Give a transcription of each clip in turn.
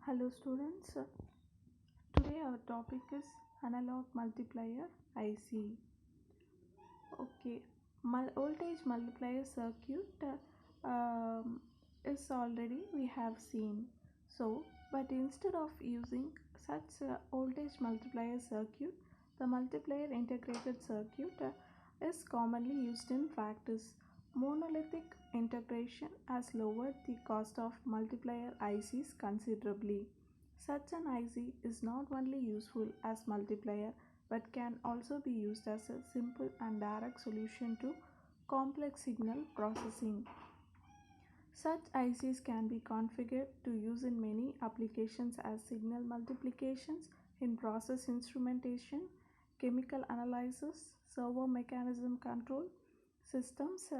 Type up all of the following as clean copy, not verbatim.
Hello students, today our topic is analog multiplier IC. Okay, voltage multiplier circuit is already we have seen. So, but instead of using such voltage multiplier circuit, the multiplier integrated circuit is commonly used in practice. Monolithic integration has lowered the cost of multiplier ICs considerably. Such an IC is not only useful as multiplier but can also be used as a simple and direct solution to complex signal processing. Such ICs can be configured to use in many applications as signal multiplications in process instrumentation, chemical analysis, servo mechanism control systems,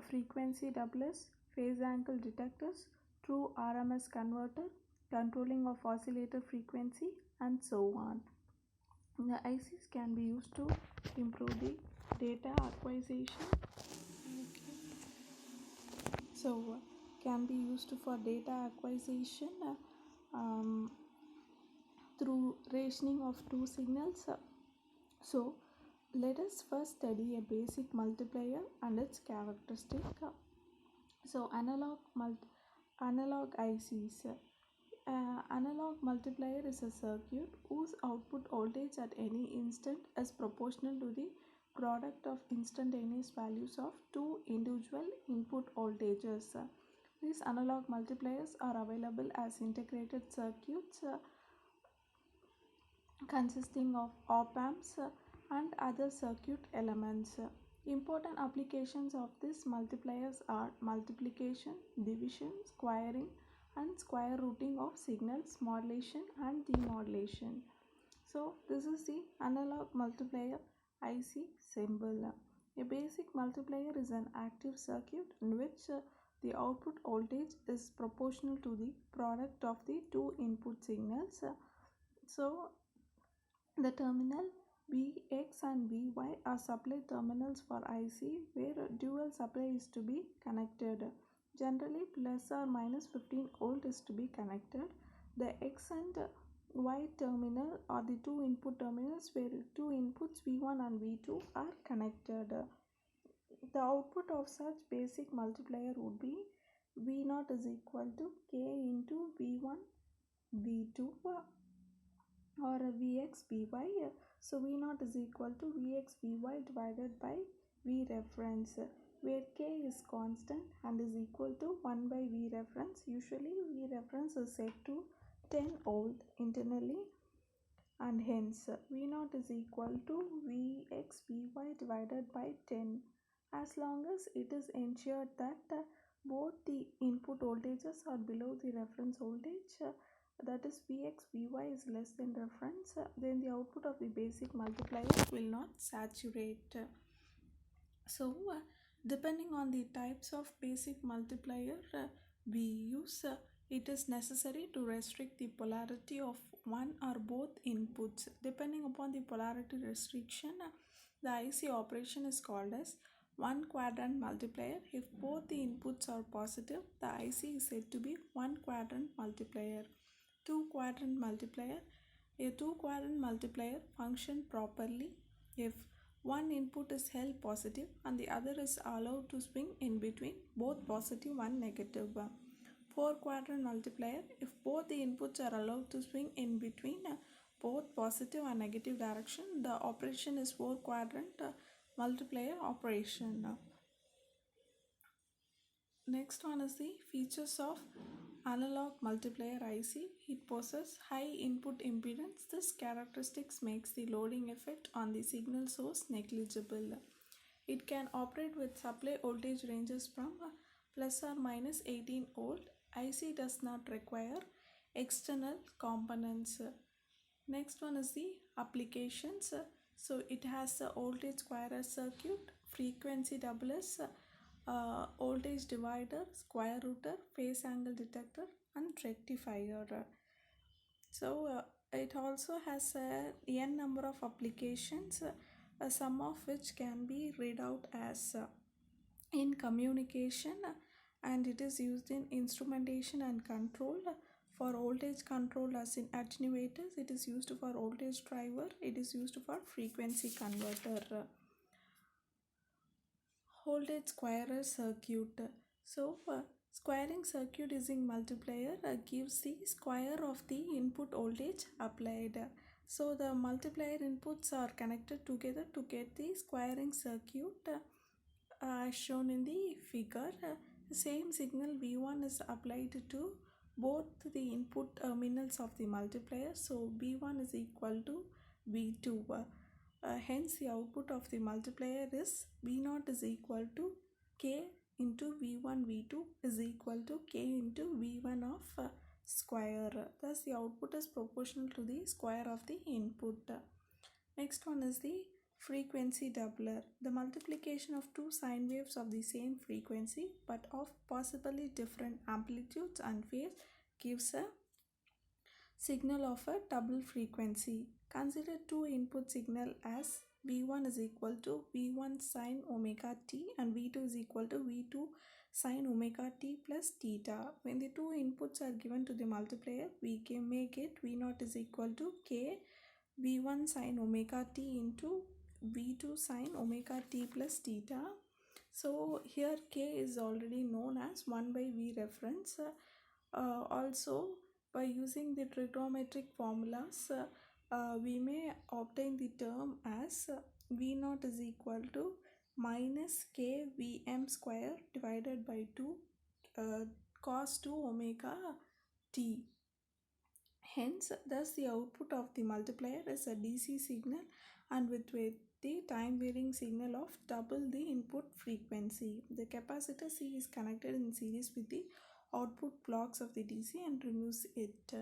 frequency doublers, phase angle detectors, true RMS converter, controlling of oscillator frequency, and so on. The ICs can be used to improve the data acquisition. So, can be used for data acquisition through rationing of two signals. So, let us first study a basic multiplier and its characteristic. So, analog ICs. Analog multiplier is a circuit whose output voltage at any instant is proportional to the product of instantaneous values of two individual input voltages. These analog multipliers are available as integrated circuits consisting of op-amps and other circuit elements. Important applications of these multipliers are multiplication, division, squaring, and square rooting of signals, modulation and demodulation. So this is the analog multiplier IC symbol. A basic multiplier is an active circuit in which the output voltage is proportional to the product of the two input signals. So the terminal Vx and Vy are supply terminals for IC where dual supply is to be connected. Generally plus or minus 15 volt is to be connected. The X and Y terminal are the two input terminals where two inputs V1 and V2 are connected. The output of such basic multiplier would be V0 is equal to K into V1 V2 or Vx Vy. So V0 is equal to Vx Vy divided by V reference, where K is constant and is equal to 1 by V reference. Usually V reference is set to 10 volt internally, and hence V0 is equal to Vx Vy divided by 10, as long as it is ensured that both the input voltages are below the reference voltage, that is Vx Vy is less than reference, then the output of the basic multiplier will not saturate. So depending on the types of basic multiplier we use, it is necessary to restrict the polarity of one or both inputs. Depending upon the polarity restriction, the IC operation is called as one quadrant multiplier. If both the inputs are positive, the IC is said to be one quadrant multiplier. Two quadrant multiplier. A two quadrant multiplier function properly if one input is held positive and the other is allowed to swing in between both positive and negative. Four quadrant multiplier. If both the inputs are allowed to swing in between both positive and negative direction, the operation is four quadrant multiplier operation. Next one is the features of analog multiplier IC. It possesses high input impedance. This characteristics makes the loading effect on the signal source negligible. It can operate with supply voltage ranges from plus or minus 18 volt. IC does not require external components. Next one is the applications. So it has a voltage squarer circuit, frequency doublers, voltage divider, square rooter, phase angle detector, and rectifier. So it also has a n number of applications, some of which can be read out as in communication, and it is used in instrumentation and control, For voltage control as in attenuators, it is used for voltage driver, it is used for frequency converter. Voltage squarer circuit. So squaring circuit using multiplier gives the square of the input voltage applied. So the multiplier inputs are connected together to get the squaring circuit as shown in the figure. The same signal V1 is applied to both the input terminals of the multiplier. So V1 is equal to V2. Hence the output of the multiplier is V0 is equal to K into V1 V2 is equal to K into V1 of square. Thus the output is proportional to the square of the input. Next one is the frequency doubler. The multiplication of two sine waves of the same frequency but of possibly different amplitudes and phase gives a signal of a double frequency. Consider two input signal as V1 is equal to V1 sine omega t and V2 is equal to V2 sine omega t plus theta. When the two inputs are given to the multiplier, we can make it V0 is equal to K V1 sine omega t into V2 sine omega t plus theta. So here K is already known as 1 by V reference. Also, by using the trigonometric formulas, we may obtain the term as V0 is equal to minus K Vm square divided by 2 cos 2 omega t. Hence, thus the output of the multiplier is a DC signal and with the time varying signal of double the input frequency. The capacitor C is connected in series with the output blocks of the DC and removes it.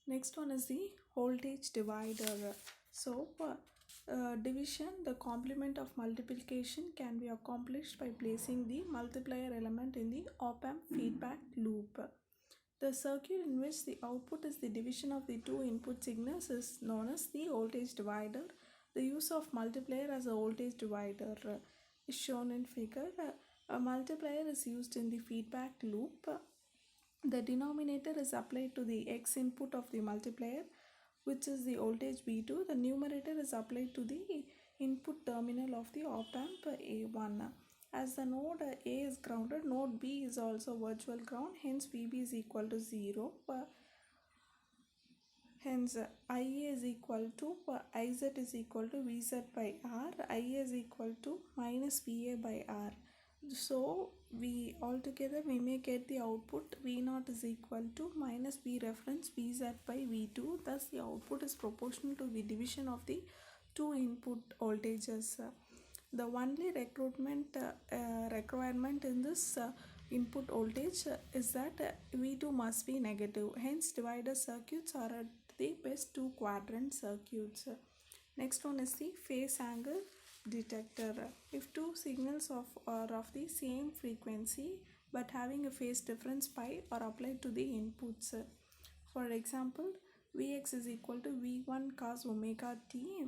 Next one is the voltage divider. So division, the complement of multiplication, can be accomplished by placing the multiplier element in the op-amp feedback loop. The circuit in which the output is the division of the two input signals is known as the voltage divider. The use of multiplier as a voltage divider is shown in figure. A multiplier is used in the feedback loop. The denominator is applied to the x input of the multiplier, which is the voltage V2. The numerator is applied to the input terminal of the op-amp A1. As the node A is grounded, node B is also virtual ground, hence VB is equal to 0. Hence IA is equal to IZ is equal to VZ by R, IA is equal to minus VA by R. So we may get the output V0 is equal to minus V reference VZ by V2. Thus the output is proportional to the division of the two input voltages. The only requirement in this input voltage is that V2 must be negative. Hence divider circuits are at the best two quadrant circuits. Next one is the phase angle detector. If two signals are of the same frequency but having a phase difference pi are applied to the inputs. For example, Vx is equal to V1 cos omega t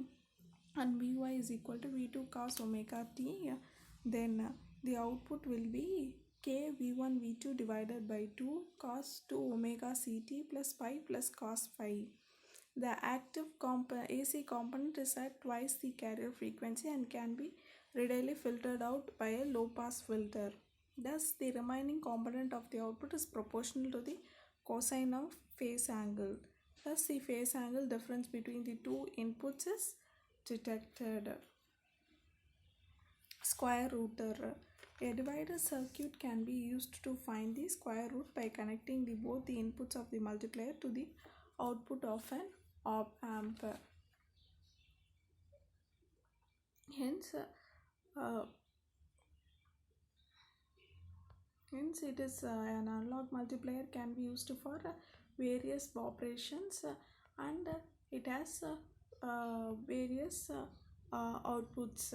and Vy is equal to V2 cos omega t, then the output will be K V1 V2 divided by 2 cos 2 omega ct plus pi plus cos phi. The active AC component is at twice the carrier frequency and can be readily filtered out by a low pass filter. Thus, the remaining component of the output is proportional to the cosine of phase angle. Thus, the phase angle difference between the two inputs is detected. Square rooter. A divider circuit can be used to find the square root by connecting both the inputs of the multiplier to the output of an op-amp. Hence it is an analog multiplier can be used for various operations and it has various outputs.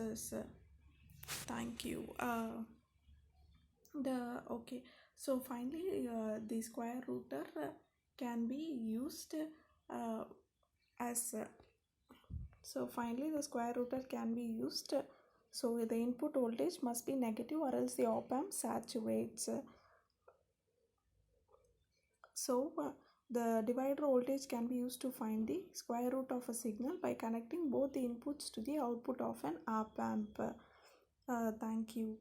Thank you. So finally the square rooter can be used the square rooter can be used. So the input voltage must be negative or else the op-amp saturates. So the divider voltage can be used to find the square root of a signal by connecting both the inputs to the output of an op amp. Thank you.